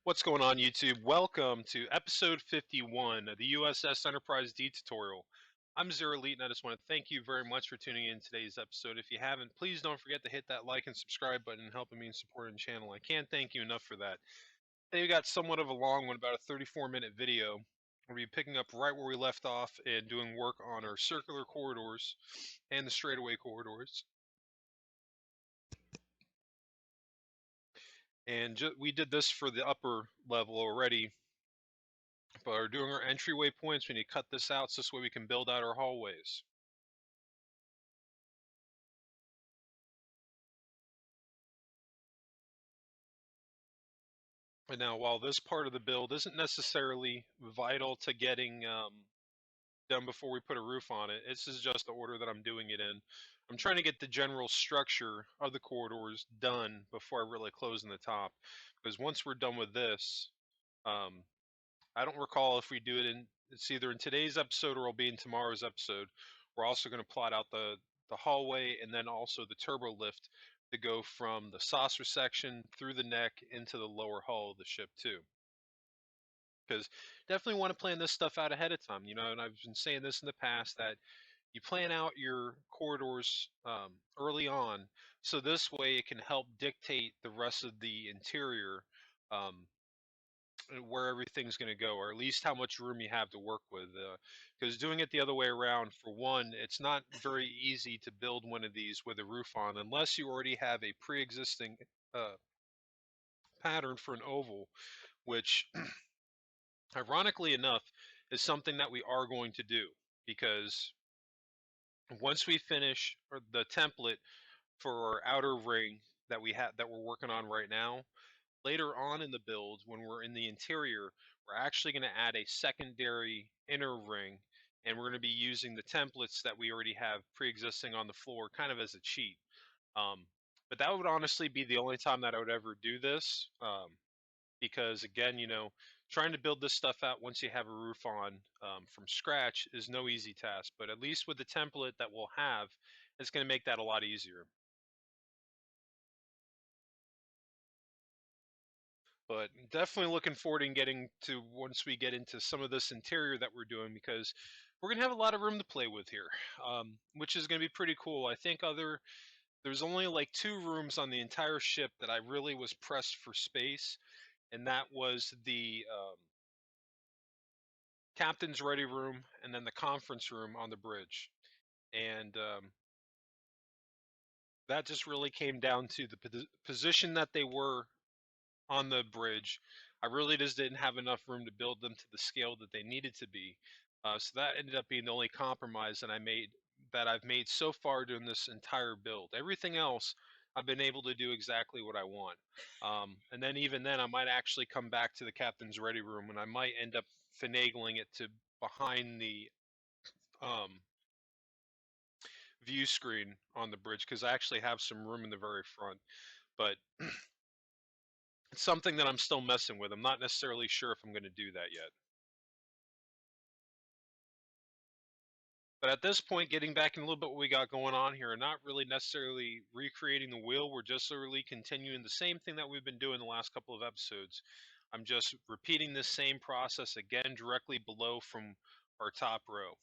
What's going on, YouTube? Welcome to episode 51 of the U.S.S. Enterprise D tutorial. I'm Zero Elite, and I just want to thank you very much for tuning in today's episode. If you haven't, please don't forget to hit that like and subscribe button and helping me in supporting the channel. I can't thank you enough for that. Today we got somewhat of a long one, about a 34-minute video. We'll be picking up right where we left off and doing work on our circular corridors and the straightaway corridors. And we did this for the upper level already, but we're doing our entryway points. We need to cut this out so this way we can build out our hallways. And now, while this part of the build isn't necessarily vital to getting done before we put a roof on it, this is just the order that I'm doing it in. I'm trying to get the general structure of the corridors done before I really close in the top, because once we're done with this, um, I don't recall if we do it in, it's either in today's episode or it'll be in tomorrow's episode. We're also going to plot out the hallway and then also the turbo lift to go from the saucer section through the neck into the lower hull of the ship too. Because definitely want to plan this stuff out ahead of time, and I've been saying this in the past that you plan out your corridors early on, so this way it can help dictate the rest of the interior, um, where everything's going to go, or at least how much room you have to work with. Because doing it the other way around, for one, it's not very easy to build one of these with a roof on unless you already have a pre-existing uh, pattern for an oval, which, ironically enough, is something that we are going to do. Because once we finish the template for our outer ring that we're working on right now, later on in the build, when we're in the interior, we're actually going to add a secondary inner ring, and we're going to be using the templates that we already have pre-existing on the floor kind of as a cheat. But that would honestly be the only time that I would ever do this, because again, trying to build this stuff out once you have a roof on from scratch is no easy task. But at least with the template that we'll have, it's going to make that a lot easier. But definitely looking forward to getting to once we get into some of this interior that we're doing, because we're gonna have a lot of room to play with here, which is gonna be pretty cool. I think there's only like 2 rooms on the entire ship that I really was pressed for space, and that was the captain's ready room and then the conference room on the bridge. And that just really came down to the position that they were on the bridge. I really just didn't have enough room to build them to the scale that they needed to be. So that ended up being the only compromise that I've made so far during this entire build. Everything else, I've been able to do exactly what I want. And then even then, I might actually come back to the captain's ready room, and I might end up finagling it to behind the um, view screen on the bridge, because I actually have some room in the very front. But it's something that I'm still messing with. I'm not necessarily sure if I'm going to do that yet. But at this point, getting back in a little bit what we got going on here, and not really necessarily recreating the wheel, we're just literally continuing the same thing that we've been doing the last couple of episodes. I'm just repeating this same process again directly below from our top row.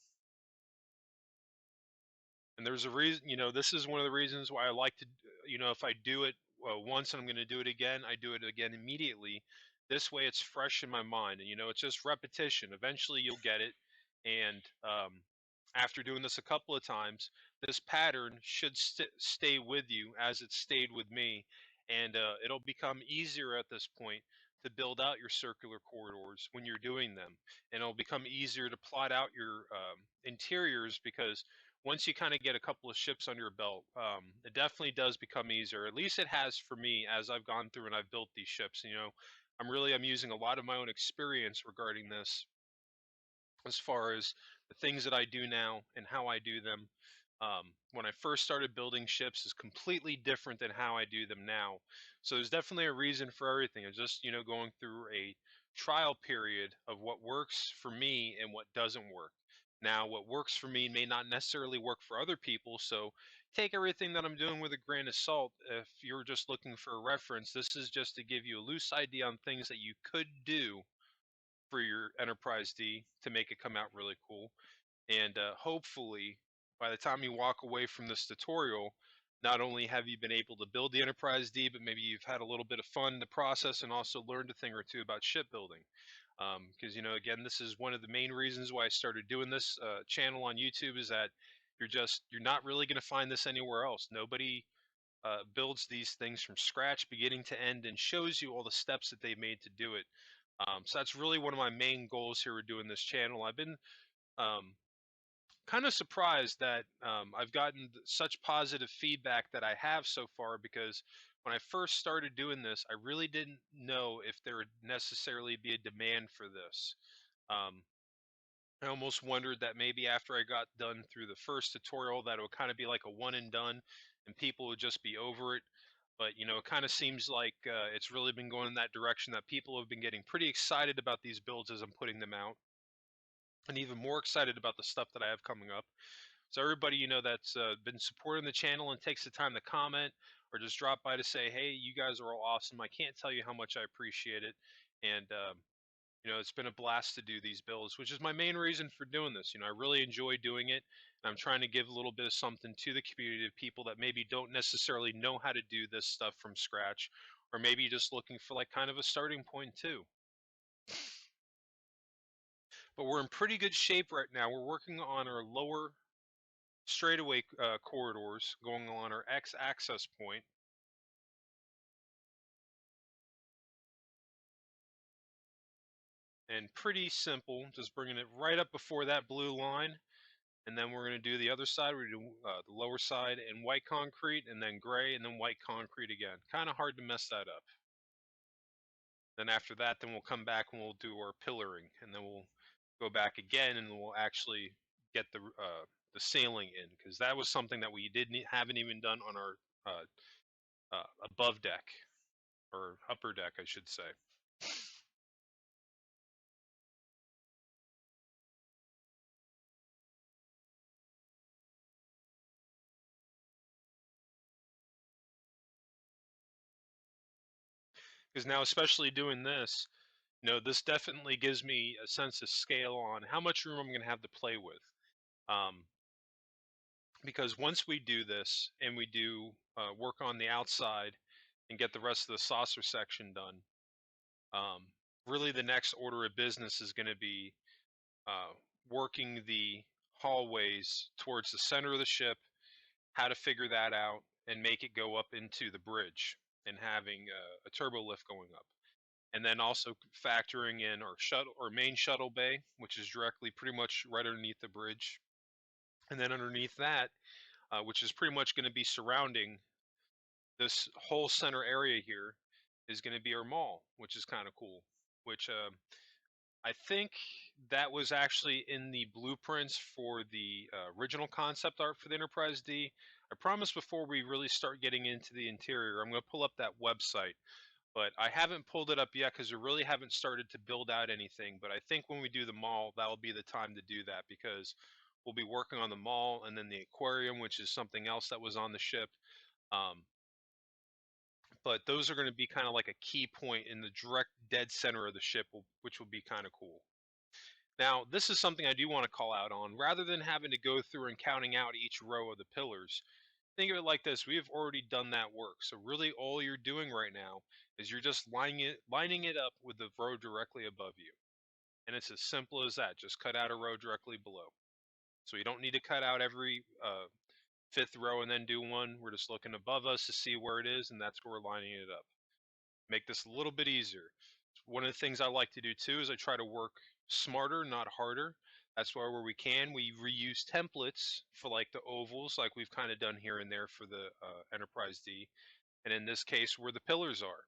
And there's a reason, this is one of the reasons why I like to, if I do it once and I'm going to do it again, I do it again immediately. This way it's fresh in my mind. And, it's just repetition. Eventually you'll get it. And after doing this a couple of times, this pattern should stay with you as it stayed with me. And it'll become easier at this point to build out your circular corridors when you're doing them. And it'll become easier to plot out your interiors, because once you kind of get a couple of ships under your belt, it definitely does become easier. At least it has for me as I've gone through and I've built these ships. I'm using a lot of my own experience regarding this, as far as the things that I do now and how I do them. When I first started building ships is completely different than how I do them now. So there's definitely a reason for everything. It's just, going through a trial period of what works for me and what doesn't work. Now, what works for me may not necessarily work for other people, so take everything that I'm doing with a grain of salt. If you're just looking for a reference, this is just to give you a loose idea on things that you could do for your Enterprise D to make it come out really cool. And hopefully, by the time you walk away from this tutorial, not only have you been able to build the Enterprise D, but maybe you've had a little bit of fun in the process and also learned a thing or two about shipbuilding. Because, again, this is one of the main reasons why I started doing this channel on YouTube, is that you're not really going to find this anywhere else. Nobody builds these things from scratch, beginning to end, and shows you all the steps that they made to do it. So that's really one of my main goals here with doing this channel. I've been um, kind of surprised that I've gotten such positive feedback that I have so far, because when I first started doing this, I really didn't know if there would necessarily be a demand for this. Um, I almost wondered that maybe after I got done through the first tutorial that it would kind of be like a one and done and people would just be over it. But it kind of seems like it's really been going in that direction, that people have been getting pretty excited about these builds as I'm putting them out, and even more excited about the stuff that I have coming up. So everybody, that's been supporting the channel and takes the time to comment or just drop by to say, hey, you guys are all awesome. I can't tell you how much I appreciate it. And, it's been a blast to do these builds, which is my main reason for doing this. I really enjoy doing it. And I'm trying to give a little bit of something to the community of people that maybe don't necessarily know how to do this stuff from scratch, or maybe just looking for like kind of a starting point too. But we're in pretty good shape right now. We're working on our lower straightaway corridors going along our X access point. And pretty simple, just bringing it right up before that blue line. And then we're going to do the other side. We're going to do the lower side in white concrete, and then gray, and then white concrete again. Kind of hard to mess that up. Then after that, then we'll come back and we'll do our pillaring, and then we'll go back again, and we'll actually get the ceiling in, because that was something that we haven't even done on our above deck, or upper deck, I should say. Because now, especially doing this, this definitely gives me a sense of scale on how much room I'm going to have to play with. Um, because once we do this and we do work on the outside and get the rest of the saucer section done, um, really the next order of business is going to be uh, working the hallways towards the center of the ship, how to figure that out and make it go up into the bridge, and having a turbo lift going up. And then also factoring in our shuttle or main shuttle bay, which is directly pretty much right underneath the bridge. And then underneath that, which is pretty much going to be surrounding this whole center area here, is going to be our mall, which is kind of cool. Which I think that was actually in the blueprints for the original concept art for the Enterprise D. I promise before we really start getting into the interior, I'm going to pull up that website. But I haven't pulled it up yet because we really haven't started to build out anything. But I think when we do the mall, that'll be the time to do that, because we'll be working on the mall and then the aquarium, which is something else that was on the ship. Um, but those are going to be kind of like a key point in the direct dead center of the ship, which will be kind of cool. Now, this is something I do want to call out on. Rather than having to go through and counting out each row of the pillars, think of it like this: we have already done that work. So really all you're doing right now is you're just lining it up with the row directly above you. And it's as simple as that. Just cut out a row directly below. So you don't need to cut out every fifth row and then do one. We're just looking above us to see where it is, and that's where we're lining it up. Make this a little bit easier. One of the things I like to do too is I try to work smarter, not harder. That's why where we can, we reuse templates for like the ovals, like we've kind of done here and there for the Enterprise D. And in this case, where the pillars are.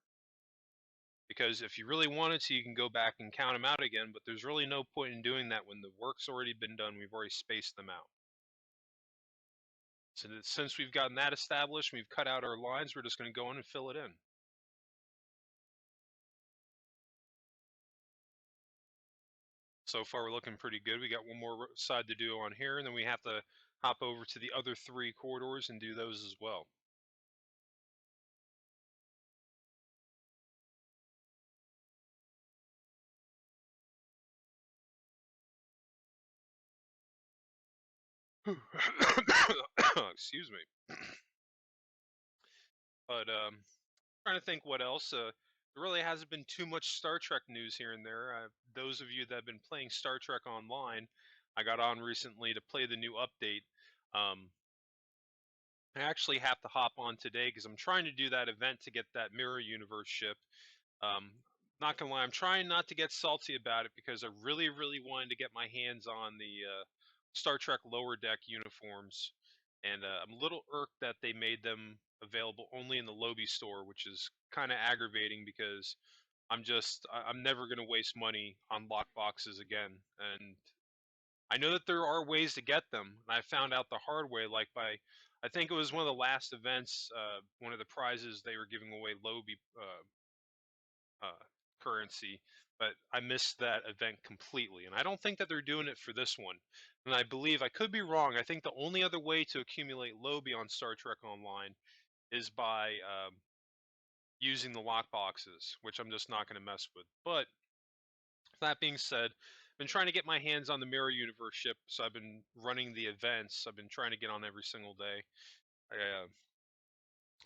Because if you really wanted to, you can go back and count them out again, but there's really no point in doing that when the work's already been done. We've already spaced them out. So since we've gotten that established, we've cut out our lines, we're just going to go in and fill it in. So far, we're looking pretty good. We got one more side to do on here, and then we have to hop over to the other 3 corridors and do those as well. Excuse me. But trying to think what else. There really hasn't been too much Star Trek news here and there. Those of you that have been playing Star Trek Online, I got on recently to play the new update. Um, I actually have to hop on today because I'm trying to do that event to get that Mirror Universe ship. Um, not gonna lie, I'm trying not to get salty about it because I really, really wanted to get my hands on the Star Trek Lower Deck uniforms, and I'm a little irked that they made them available only in the Lobby store, which is kind of aggravating because I'm never gonna waste money on lock boxes again, and I know that there are ways to get them, and I found out the hard way, like I think it was one of the last events, one of the prizes they were giving away Lobby currency, but I missed that event completely. And I don't think that they're doing it for this one. And I believe, I could be wrong, I think the only other way to accumulate Lobby on Star Trek Online is by using the lock boxes, which I'm just not going to mess with. But that being said, I've been trying to get my hands on the Mirror Universe ship, so I've been running the events. I've been trying to get on every single day.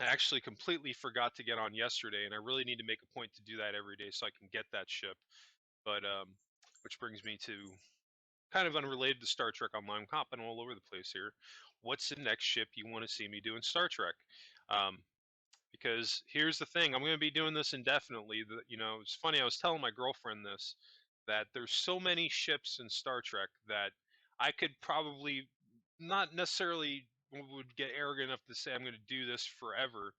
I actually completely forgot to get on yesterday, and I really need to make a point to do that every day so I can get that ship. But which brings me to kind of unrelated to Star Trek Online. I'm hopping all over the place here. What's the next ship you want to see me do in Star Trek? Um, because here's the thing, I'm going to be doing this indefinitely. It's funny. I was telling my girlfriend this, that there's so many ships in Star Trek that I could probably not necessarily would get arrogant enough to say I'm going to do this forever,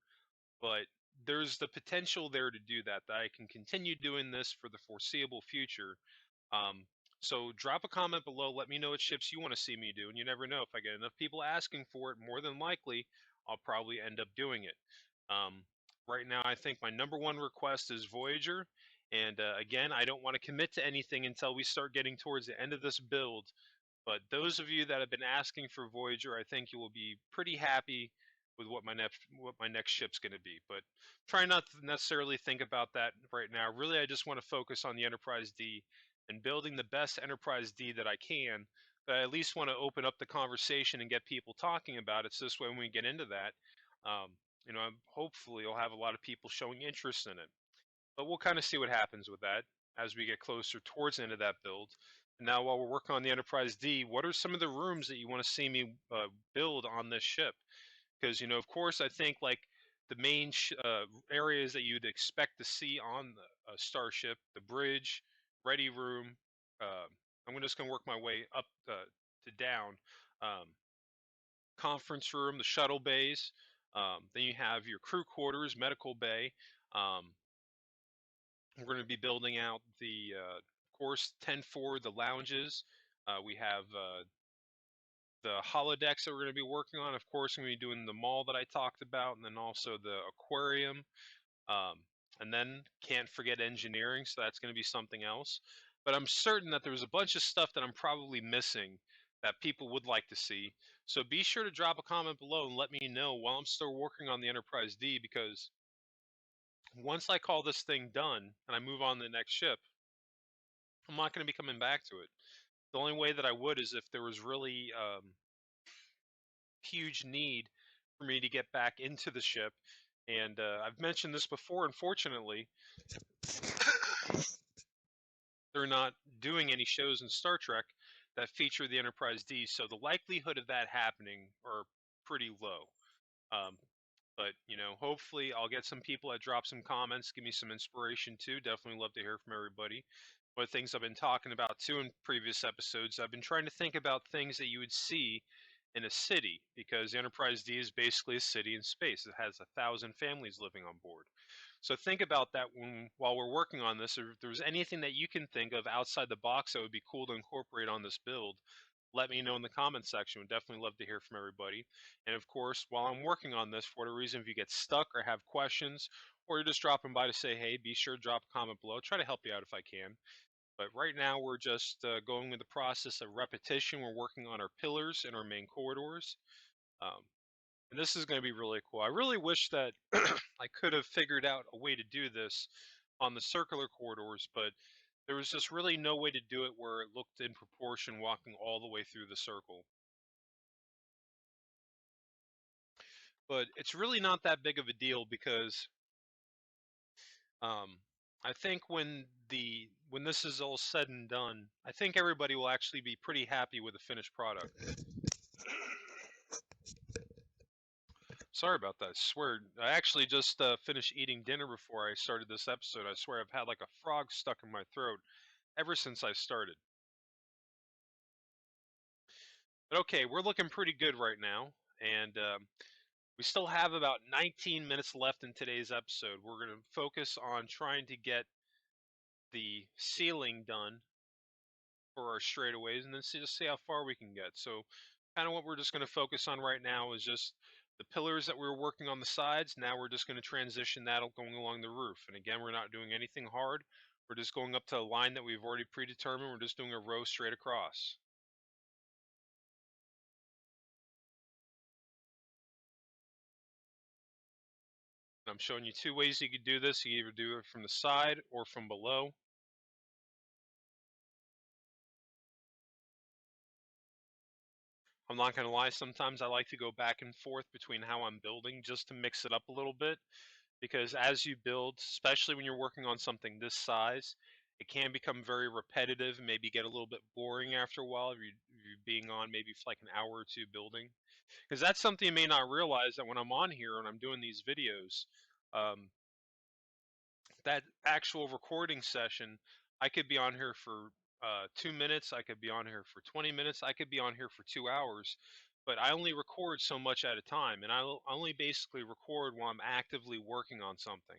but there's the potential there to do that. That I can continue doing this for the foreseeable future. So drop a comment below. Let me know what ships you want to see me do. And you never know, if I get enough people asking for it, more than likely, I'll probably end up doing it. Um, right now, I think my number one request is Voyager. And again, I don't want to commit to anything until we start getting towards the end of this build. But those of you that have been asking for Voyager, I think you will be pretty happy with what my next ship's going to be. But try not to necessarily think about that right now. Really, I just want to focus on the Enterprise D and building the best Enterprise D that I can. But I at least want to open up the conversation and get people talking about it. So this way, when we get into that, um, hopefully, you'll have a lot of people showing interest in it. But we'll kind of see what happens with that as we get closer towards the end of that build. And now, while we're working on the Enterprise D, what are some of the rooms that you want to see me build on this ship? Because, of course, I think like the main areas that you'd expect to see on the starship, the bridge, ready room. Uh, I'm just going to work my way up to down. Um, Conference room, the shuttle bays. Then you have your crew quarters, medical bay. Um, we're going to be building out of course, 10-4, the lounges. We have the holodecks that we're going to be working on. Of course, I'm going to be doing the mall that I talked about, and then also the aquarium. Um, and then can't forget engineering, so that's going to be something else. But I'm certain that there's a bunch of stuff that I'm probably missing that people would like to see. So be sure to drop a comment below and let me know while I'm still working on the Enterprise D, because once I call this thing done and I move on to the next ship, I'm not going to be coming back to it. The only way that I would is if there was really huge need for me to get back into the ship. And I've mentioned this before, unfortunately, they're not doing any shows in Star Trek that feature the Enterprise D, so the likelihood of that happening are pretty low. Um, but hopefully I'll get some people that drop some comments, give me some inspiration too. Definitely love to hear from everybody. One of the things I've been talking about too in previous episodes, I've been trying to think about things that you would see in a city, because the Enterprise D is basically a city in space. It has 1,000 families living on board. So think about that while we're working on this. If there's anything that you can think of outside the box that would be cool to incorporate on this build, let me know in the comments section. We'd definitely love to hear from everybody. And of course, while I'm working on this, for whatever reason, if you get stuck or have questions, or you're just dropping by to say hey, be sure to drop a comment below. Try to help you out if I can. But right now, we're just going with the process of repetition. We're working on our pillars and our main corridors. Um, and this is going to be really cool. I really wish that I could have figured out a way to do this on the circular corridors, but there was just really no way to do it where it looked in proportion walking all the way through the circle. But it's really not that big of a deal because um, I think when this is all said and done, I think everybody will actually be pretty happy with the finished product. Sorry about that. I swear, I actually just finished eating dinner before I started this episode. I swear I've had like a frog stuck in my throat ever since I started. But okay, we're looking pretty good right now, and we still have about 19 minutes left in today's episode. We're going to focus on trying to get the ceiling done for our straightaways, and then just see how far we can get. So, kind of what we're just going to focus on right now is just the pillars that we were working on the sides. Now we're just going to transition that going along the roof. And again, we're not doing anything hard. We're just going up to a line that we've already predetermined. We're just doing a row straight across. And I'm showing you two ways you could do this. You can either do it from the side or from below. I'm not going to lie, sometimes I like to go back and forth between how I'm building just to mix it up a little bit. Because as you build, especially when you're working on something this size, it can become very repetitive and maybe get a little bit boring after a while if you're being on maybe for like an hour or two building. Because that's something you may not realize that when I'm on here and I'm doing these videos, um, that actual recording session, I could be on here for 2 minutes, I could be on here for 20 minutes, I could be on here for 2 hours, but I only record so much at a time, and I only basically record while I'm actively working on something.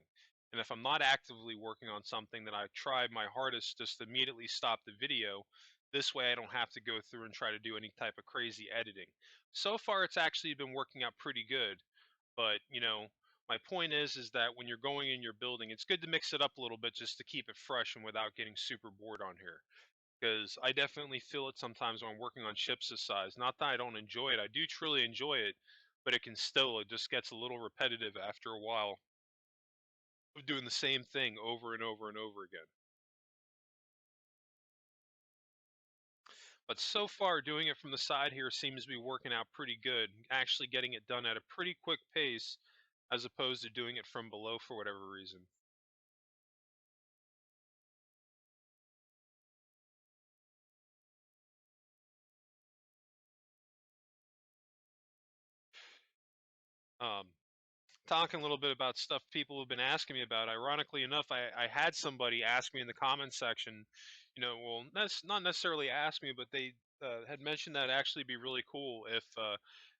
And if I'm not actively working on something, then I try my hardest just to immediately stop the video. This way, I don't have to go through and try to do any type of crazy editing. So far, it's actually been working out pretty good, but my point is that when you're going in your building, it's good to mix it up a little bit just to keep it fresh and without getting super bored on here. Because I definitely feel it sometimes when I'm working on ships this size. Not that I don't enjoy it, I do truly enjoy it, but it just gets a little repetitive after a while of doing the same thing over and over and over again. But so far, doing it from the side here seems to be working out pretty good, actually getting it done at a pretty quick pace as opposed to doing it from below for whatever reason. Um, Talking a little bit about stuff people have been asking me about. Ironically enough, I had somebody ask me in the comments section, well, that's not necessarily ask me, but they had mentioned that it'd actually be really cool if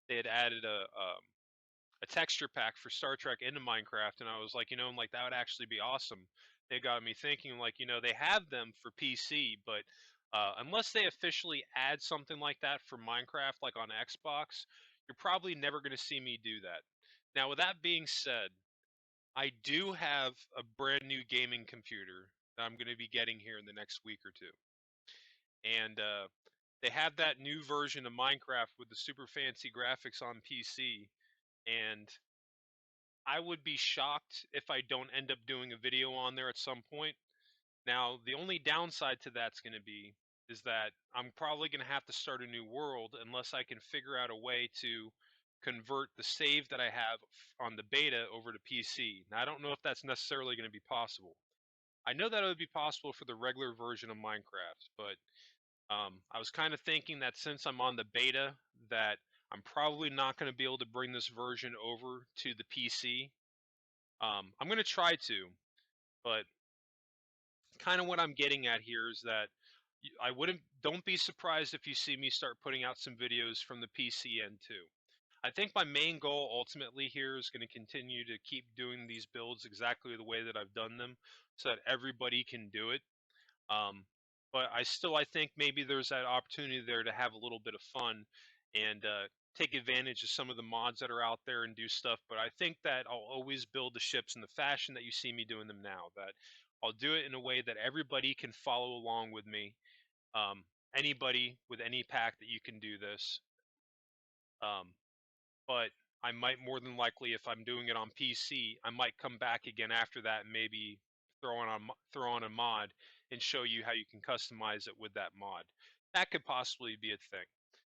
they had added a texture pack for Star Trek into Minecraft, and I was like, I'm like that would actually be awesome. They got me thinking, like, they have them for PC, but unless they officially add something like that for Minecraft, like on Xbox, you're probably never going to see me do that. Now, with that being said, I do have a brand new gaming computer that I'm going to be getting here in the next week or two. And they have that new version of Minecraft with the super fancy graphics on PC. And I would be shocked if I don't end up doing a video on there at some point. Now, the only downside to that's going to be is that I'm probably going to have to start a new world unless I can figure out a way to convert the save that I have on the beta over to PC. Now, I don't know if that's necessarily going to be possible. I know that it would be possible for the regular version of Minecraft, but I was kind of thinking that since I'm on the beta, that I'm probably not going to be able to bring this version over to the PC. I'm going to try to, but kind of what I'm getting at here is that I wouldn't don't be surprised if you see me start putting out some videos from the PC end too. I think my main goal ultimately here is going to continue to keep doing these builds exactly the way that I've done them so that everybody can do it. Um, but I think maybe there's that opportunity there to have a little bit of fun and take advantage of some of the mods that are out there and do stuff. But I think that I'll always build the ships in the fashion that you see me doing them now. That I'll do it in a way that everybody can follow along with me. Um, Anybody with any pack that you can do this. Um, but I might more than likely, if I'm doing it on PC, I might come back again after that and maybe throw on a mod and show you how you can customize it with that mod. That could possibly be a thing.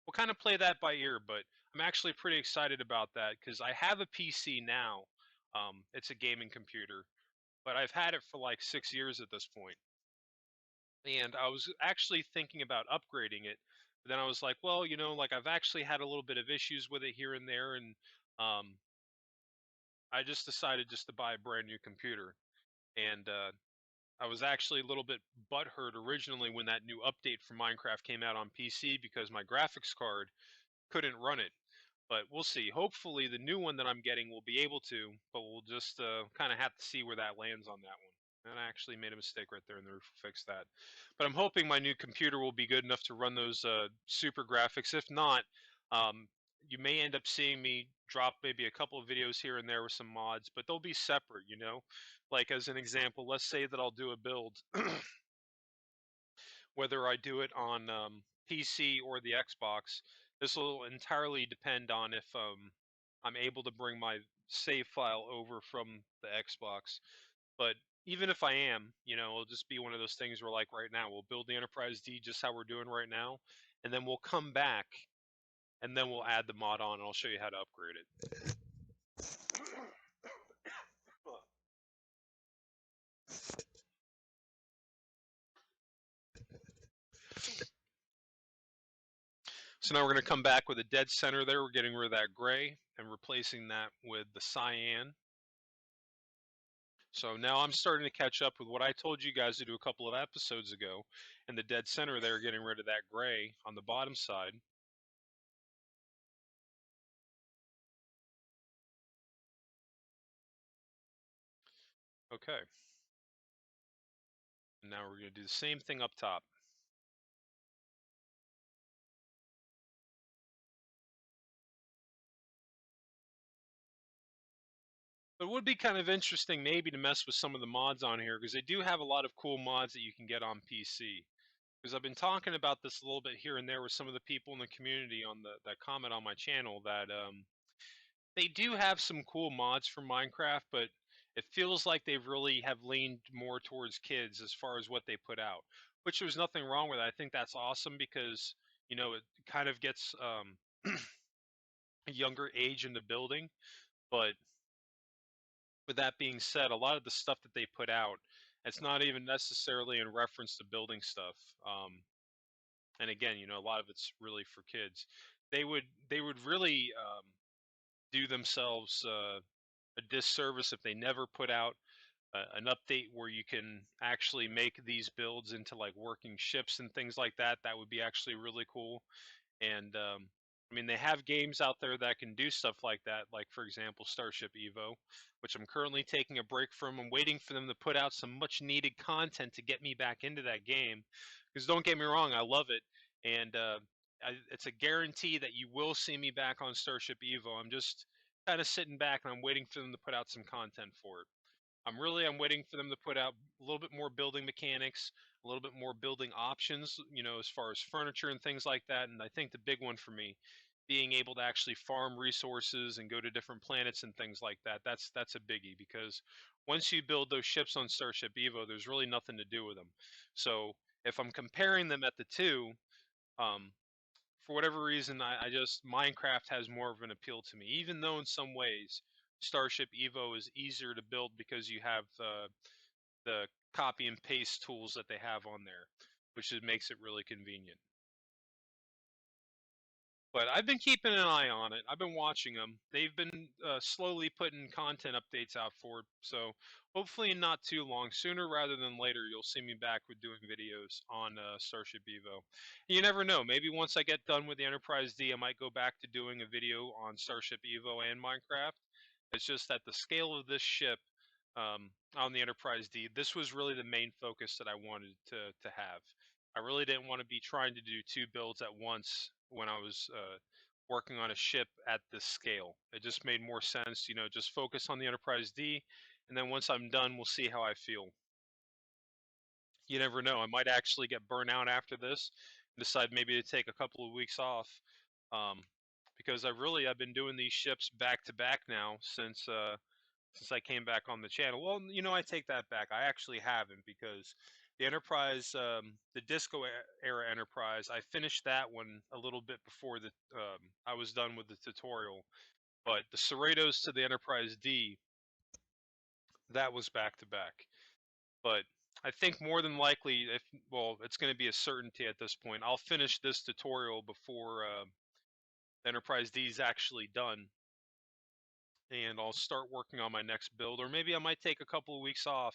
We'll kind of play that by ear, but I'm actually pretty excited about that because I have a PC now. It's a gaming computer, but I've had it for like 6 years at this point. And I was actually thinking about upgrading it. But then I was like, well, like I've actually had a little bit of issues with it here and there, and um, I just decided just to buy a brand new computer. And I was actually a little bit butthurt originally when that new update for Minecraft came out on PC because my graphics card couldn't run it. But we'll see. Hopefully, the new one that I'm getting will be able to, but we'll just kind of have to see where that lands on that one. And I actually made a mistake right there in the roof. We'll fix that. But I'm hoping my new computer will be good enough to run those super graphics. If not, um, you may end up seeing me drop maybe a couple of videos here and there with some mods, but they'll be separate, Like, as an example, let's say that I'll do a build, whether I do it on PC or the Xbox. This will entirely depend on if I'm able to bring my save file over from the Xbox. But even if I am, it'll just be one of those things where, like right now, we'll build the Enterprise D just how we're doing right now, and then we'll come back and then we'll add the mod on, and I'll show you how to upgrade it. So now we're going to come back with a dead center there. We're getting rid of that gray and replacing that with the cyan. So now I'm starting to catch up with what I told you guys to do a couple of episodes ago. In the dead center there, getting rid of that gray on the bottom side. Okay. And now we're going to do the same thing up top. But it would be kind of interesting maybe to mess with some of the mods on here because they do have a lot of cool mods that you can get on PC. Because I've been talking about this a little bit here and there with some of the people in the community on that comment on my channel that they do have some cool mods for Minecraft, but it feels like they really have leaned more towards kids as far as what they put out, which there's nothing wrong with. I think that's awesome because it kind of gets a younger age into building. But with that being said, a lot of the stuff that they put out, it's not even necessarily in reference to building stuff. And again, a lot of it's really for kids. They would really do themselves a disservice if they never put out an update where you can actually make these builds into like working ships and things like that. That would be actually really cool. And I mean, they have games out there that can do stuff like that, like for example, Starship Evo, which I'm currently taking a break from. I'm waiting for them to put out some much needed content to get me back into that game. Because don't get me wrong, I love it, and it's a guarantee that you will see me back on Starship Evo. I'm just kind of sitting back and I'm waiting for them to put out some content for it. I'm waiting for them to put out a little bit more building mechanics, a little bit more building options, as far as furniture and things like that. And I think the big one for me, being able to actually farm resources and go to different planets and things like that. That's a biggie because once you build those ships on Starship Evo, there's really nothing to do with them. So if I'm comparing them at the two, um, for whatever reason, I just Minecraft has more of an appeal to me, even though in some ways Starship Evo is easier to build because you have the copy and paste tools that they have on there, which makes it really convenient. But I've been keeping an eye on it. I've been watching them. They've been slowly putting content updates out for it. So hopefully, in not too long, sooner rather than later, you'll see me back with doing videos on Starship Evo. You never know. Maybe once I get done with the Enterprise D, I might go back to doing a video on Starship Evo and Minecraft. It's just that the scale of this ship on the Enterprise D, this was really the main focus that I wanted to have. I really didn't want to be trying to do two builds at once when I was working on a ship at this scale. It just made more sense, just focus on the Enterprise D, and then once I'm done, we'll see how I feel. You never know. I might actually get burnt out after this and decide maybe to take a couple of weeks off. Um, because I've been doing these ships back to back now since I came back on the channel. Well, I take that back. I actually haven't because the Enterprise, the era Enterprise, I finished that one a little bit before I was done with the tutorial. But the Cerritos to the Enterprise D, that was back to back. But I think more than likely, it's going to be a certainty at this point. I'll finish this tutorial before Enterprise D is actually done, and I'll start working on my next build. Or maybe I might take a couple of weeks off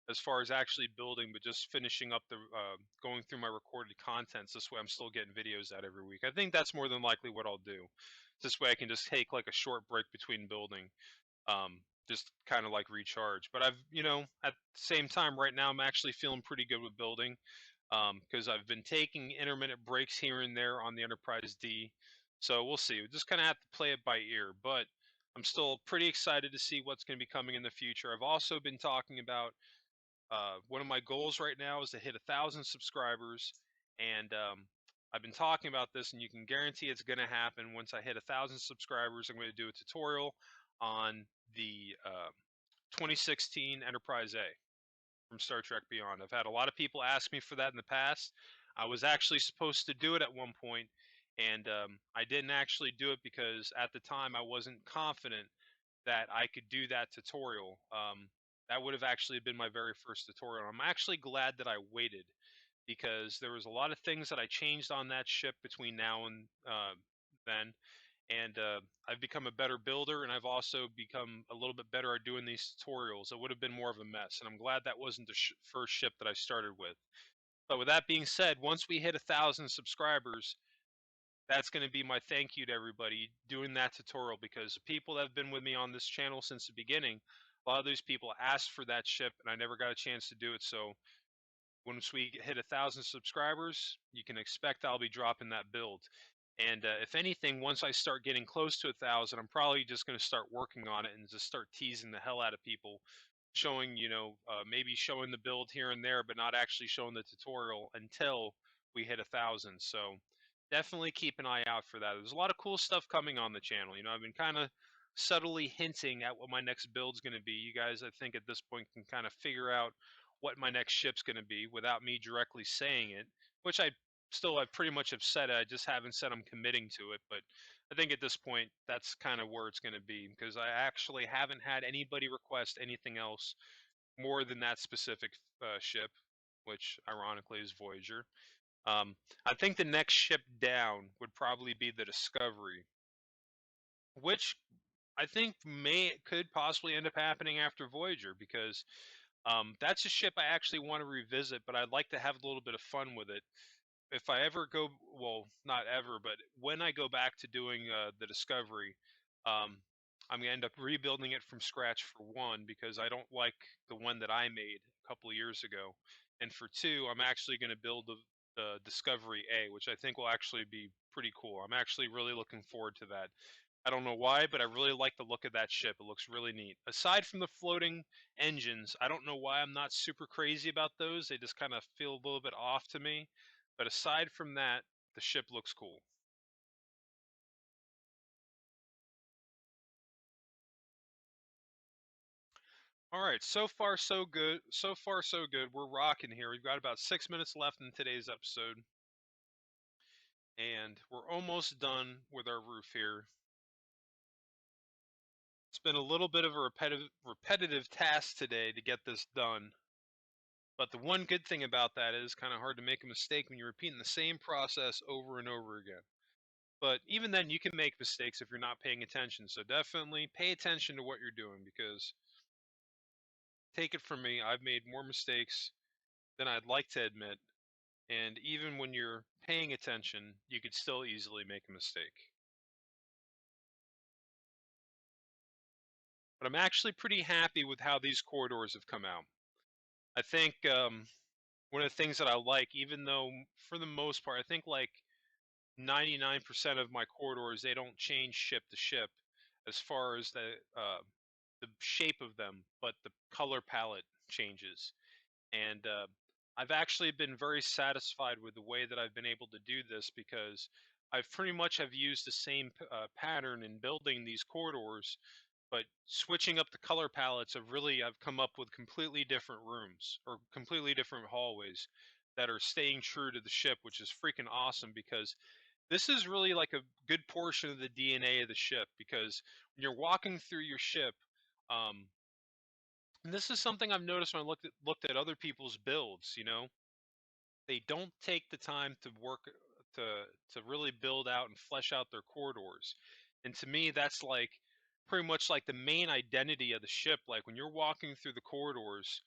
as far as actually building, but just finishing up the going through my recorded contents. This way, I'm still getting videos out every week. I think that's more than likely what I'll do. This way, I can just take like a short break between building. Just kind of like recharge. But at the same time, right now, I'm actually feeling pretty good with building because I've been taking intermittent breaks here and there on the Enterprise D. So we'll see. We just kind of have to play it by ear. But I'm still pretty excited to see what's going to be coming in the future. I've also been talking about one of my goals right now is to hit 1,000 subscribers, and I've been talking about this, and you can guarantee it's going to happen. Once I hit 1,000 subscribers, I'm going to do a tutorial on the 2016 Enterprise A from Star Trek Beyond. I've had a lot of people ask me for that in the past. I was actually supposed to do it at one point, and I didn't actually do it because at the time I wasn't confident that I could do that tutorial. That would have actually been my very first tutorial. I'm actually glad that I waited because there was a lot of things that I changed on that ship between now and then, and I've become a better builder, and I've also become a little bit better at doing these tutorials. It would have been more of a mess, and I'm glad that wasn't the first ship that I started with. But with that being said, once we hit 1,000 subscribers, that's going to be my thank you to everybody doing that tutorial, because the people that have been with me on this channel since the beginning, a lot of those people asked for that ship, and I never got a chance to do it. So once we hit 1,000 subscribers, you can expect I'll be dropping that build. And if anything, once I start getting close to 1,000, I'm probably just going to start working on it and just start teasing the hell out of people, showing, maybe showing the build here and there, but not actually showing the tutorial until we hit 1,000. So definitely keep an eye out for that. There's a lot of cool stuff coming on the channel. I've been kind of subtly hinting at what my next build's going to be. You guys, I think at this point, can kind of figure out what my next ship's going to be without me directly saying it, which I pretty much have said it. I just haven't said I'm committing to it, but I think at this point that's kind of where it's going to be, because I actually haven't had anybody request anything else more than that specific ship, which ironically is Voyager. Um, I think the next ship down would probably be the Discovery, which I think could possibly end up happening after Voyager, because that's a ship I actually want to revisit, but I'd like to have a little bit of fun with it. If I ever go, well, not ever, but when I go back to doing the Discovery, um, I'm gonna end up rebuilding it from scratch, for one, because I don't like the one that I made a couple of years ago, and for two, I'm actually going to build the Discovery A, which I think will actually be pretty cool. I'm actually really looking forward to that. I don't know why, but I really like the look of that ship. It looks really neat. Aside from the floating engines, I don't know why I'm not super crazy about those. They just kind of feel a little bit off to me. But aside from that, the ship looks cool. All right, so far so good. So far so good. We're rocking here. We've got about 6 minutes left in today's episode, and we're almost done with our roof here. It's been a little bit of a repetitive task today to get this done. But the one good thing about that is kind of hard to make a mistake when you're repeating the same process over and over again. But even then, you can make mistakes if you're not paying attention. So definitely pay attention to what you're doing, because take it from me, I've made more mistakes than I'd like to admit. And even when you're paying attention, you could still easily make a mistake. But I'm actually pretty happy with how these corridors have come out. I think one of the things that I like, even though for the most part, I think like 99% of my corridors, they don't change ship to ship as far as the shape of them, but the color palette changes. And I've actually been very satisfied with the way that I've been able to do this because I've pretty much have used the same pattern in building these corridors, but switching up the color palettes of really I've come up with completely different rooms or completely different hallways that are staying true to the ship, which is freaking awesome because this is really like a good portion of the DNA of the ship because when you're walking through your ship, um, and this is something I've noticed when I looked at other people's builds, they don't take the time to work to to really build out and flesh out their corridors. And to me, that's like pretty much like the main identity of the ship. Like when you're walking through the corridors,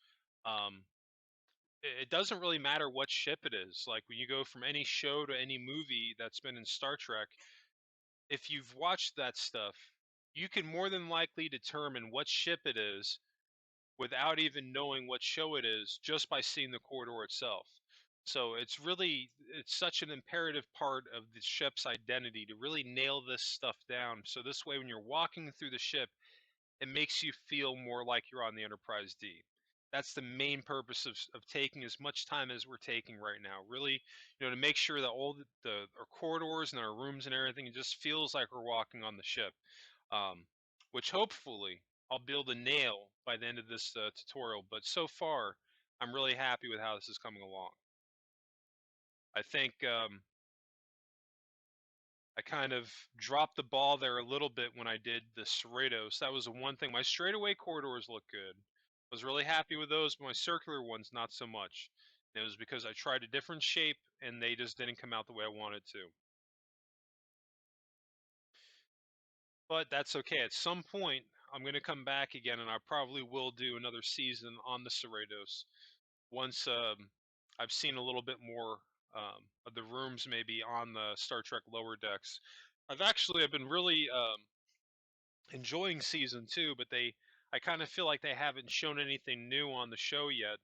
um, it doesn't really matter what ship it is. Like when you go from any show to any movie that's been in Star Trek, if you've watched that stuff, you can more than likely determine what ship it is without even knowing what show it is just by seeing the corridor itself. So it's such an imperative part of the ship's identity to really nail this stuff down. So this way when you're walking through the ship, it makes you feel more like you're on the Enterprise D. That's the main purpose of taking as much time as we're taking right now. Really, to make sure that all the our corridors and our rooms and everything, it just feels like we're walking on the ship, um, which hopefully I'll be able to nail by the end of this tutorial. But so far, I'm really happy with how this is coming along. I think I kind of dropped the ball there a little bit when I did the Cerritos. That was the one thing. My straightaway corridors look good. I was really happy with those, but my circular ones not so much. And it was because I tried a different shape and they just didn't come out the way I wanted to. But that's okay. At some point, I'm going to come back again, and I probably will do another season on the Cerritos once I've seen a little bit more of the rooms maybe on the Star Trek lower decks. I've been really enjoying season two, but I kind of feel like they haven't shown anything new on the show yet.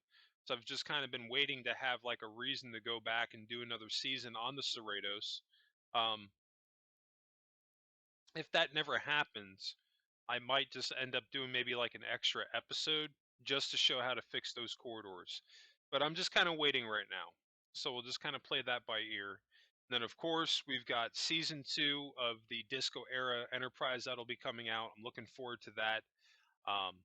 So I've just kind of been waiting to have like a reason to go back and do another season on the Cerritos. Um, if that never happens, I might just end up doing maybe like an extra episode just to show how to fix those corridors. But I'm just kind of waiting right now. So we'll just kind of play that by ear. And then, of course, we've got season two of the Disco Era Enterprise that'll be coming out. I'm looking forward to that. Um,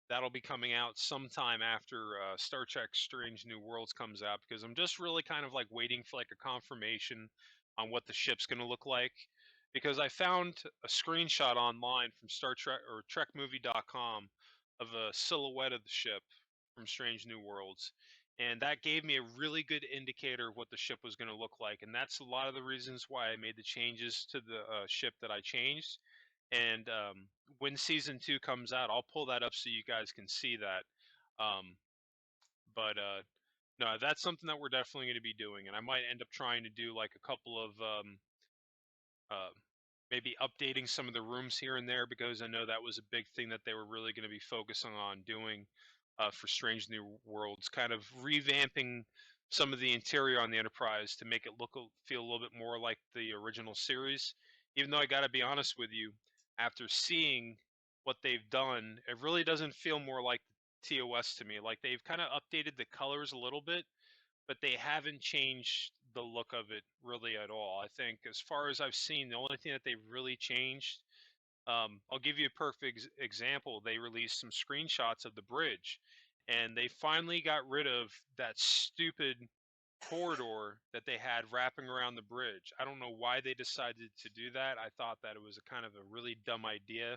that'll be coming out sometime after Star Trek Strange New Worlds comes out because I'm just really kind of like waiting for like a confirmation on what the ship's going to look like because I found a screenshot online from Star Trek or trekmovie.com of a silhouette of the ship from Strange New Worlds, and that gave me a really good indicator of what the ship was going to look like, and that's a lot of the reasons why I made the changes to the ship that I changed. And when season two comes out, I'll pull that up so you guys can see that. Um, but no, that's something that we're definitely going to be doing, and I might end up trying to do like a couple of uh, maybe updating some of the rooms here and there because I know that was a big thing that they were really going to be focusing on doing for Strange New Worlds, kind of revamping some of the interior on the Enterprise to make it feel a little bit more like the original series. Even though I got to be honest with you, after seeing what they've done, it really doesn't feel more like TOS to me. Like they've kind of updated the colors a little bit, but they haven't changed the look of it really at all. I think, as far as I've seen, the only thing that they've really changed, I'll give you a perfect example. They released some screenshots of the bridge, and they finally got rid of that stupid corridor that they had wrapping around the bridge. I don't know why they decided to do that. I thought that it was a kind of a really dumb idea,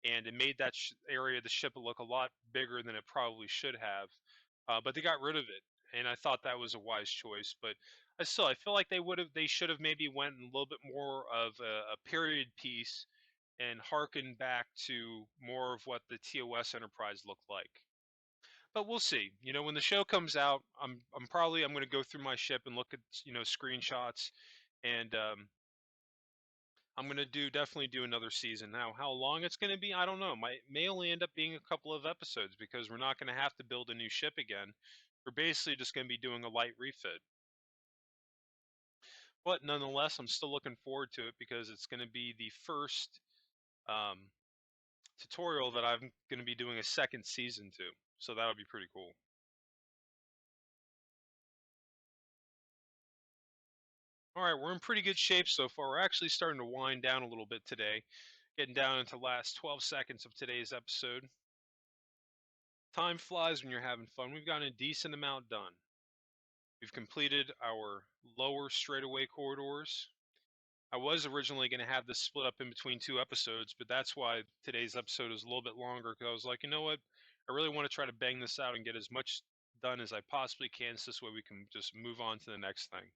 and it made that area of the ship look a lot bigger than it probably should have. But they got rid of it, and I thought that was a wise choice. But I feel like they should have maybe went a little bit more of a period piece and harkened back to more of what the TOS Enterprise looked like. But we'll see. When the show comes out, I'm going to go through my ship and look at screenshots, and I'm gonna definitely do another season. Now, how long it's gonna be, I don't know. May only end up being a couple of episodes because we're not gonna have to build a new ship again. We're basically just gonna be doing a light refit. But nonetheless, I'm still looking forward to it because it's gonna be the first um, tutorial that I'm gonna be doing a second season to. So that'll be pretty cool. All right, we're in pretty good shape so far. We're actually starting to wind down a little bit today, getting down into the last 12 seconds of today's episode. Time flies when you're having fun. We've gotten a decent amount done. We've completed our lower straightaway corridors. I was originally going to have this split up in between 2 episodes, but that's why today's episode is a little bit longer, because I was like, you know what? I really want to try to bang this out and get as much done as I possibly can, so this way we can just move on to the next thing.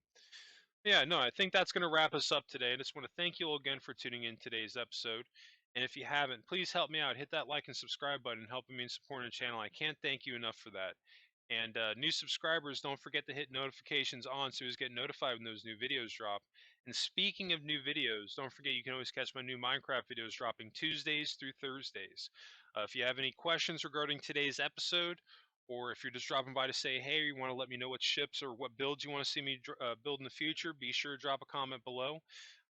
Yeah, no, I think that's going to wrap us up today. I just want to thank you all again for tuning in today's episode. And if you haven't, please help me out. Hit that like and subscribe button, helping me in supporting the channel. I can't thank you enough for that. And new subscribers, don't forget to hit notifications on so you get notified when those new videos drop. And speaking of new videos, don't forget you can always catch my new Minecraft videos dropping Tuesdays through Thursdays. If you have any questions regarding today's episode, or if you're just dropping by to say, hey, you want to let me know what ships or what builds you want to see me build in the future, be sure to drop a comment below.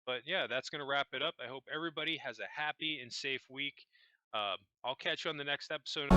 But yeah, that's going to wrap it up. I hope everybody has a happy and safe week. I'll catch you on the next episode.